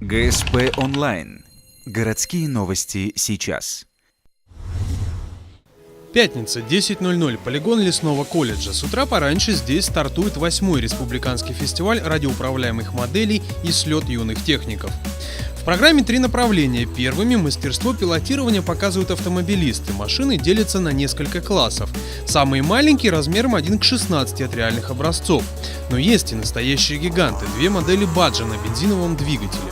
ГСП онлайн. Городские новости сейчас. Пятница, 10:00, полигон Лесного колледжа. С утра пораньше здесь стартует 8-й республиканский фестиваль радиоуправляемых моделей и слет юных техников. В программе 3 направления. Первыми мастерство пилотирования показывают автомобилисты. Машины делятся на несколько классов. Самые маленькие размером 1:16 от реальных образцов. Но есть и настоящие гиганты. 2 модели Баджа на бензиновом двигателе.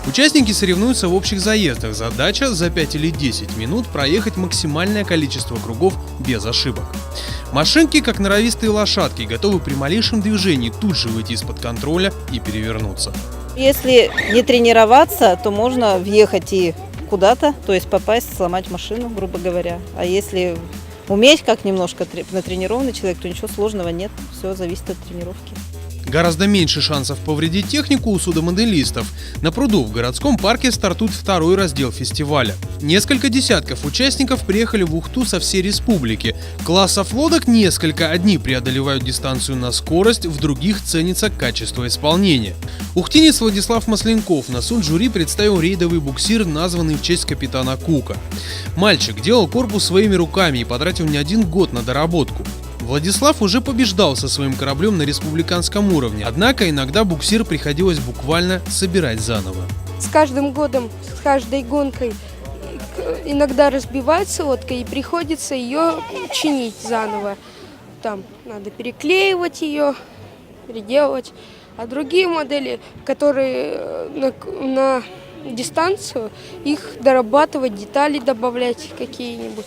Участники соревнуются в общих заездах. Задача за 5 или 10 минут проехать максимальное количество кругов без ошибок. Машинки, как норовистые лошадки, готовы при малейшем движении тут же выйти из-под контроля и перевернуться. Если не тренироваться, то можно въехать и куда-то, то есть попасть, сломать машину, грубо говоря. А если уметь как немножко натренированный человек, то ничего сложного нет, все зависит от тренировки. Гораздо меньше шансов повредить технику у судомоделистов. На пруду в городском парке стартует 2-й раздел фестиваля. Несколько десятков участников приехали в Ухту со всей республики. Классов лодок несколько, одни преодолевают дистанцию на скорость, в других ценится качество исполнения. Ухтинец Владислав Масленков на суд жюри представил рейдовый буксир, названный в честь капитана Кука. Мальчик делал корпус своими руками и потратил не 1 год на доработку. Владислав уже побеждал со своим кораблем на республиканском уровне, однако иногда буксир приходилось буквально собирать заново. С каждым годом, с каждой гонкой иногда разбивается лодка и приходится ее чинить заново. Там надо переклеивать ее, переделывать. А другие модели, которые на дистанцию, их дорабатывать, детали добавлять какие-нибудь.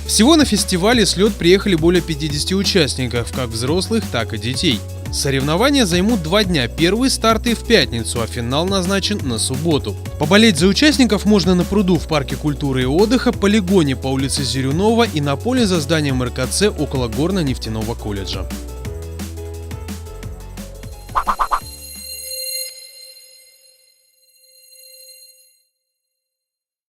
Всего на фестивале слет приехали более 50 участников, как взрослых, так и детей. Соревнования займут 2 дня, первые старты в пятницу, а финал назначен на субботу. Поболеть за участников можно на пруду в парке культуры и отдыха, полигоне по улице Зирюнова и на поле за зданием РКЦ около горно-нефтяного колледжа.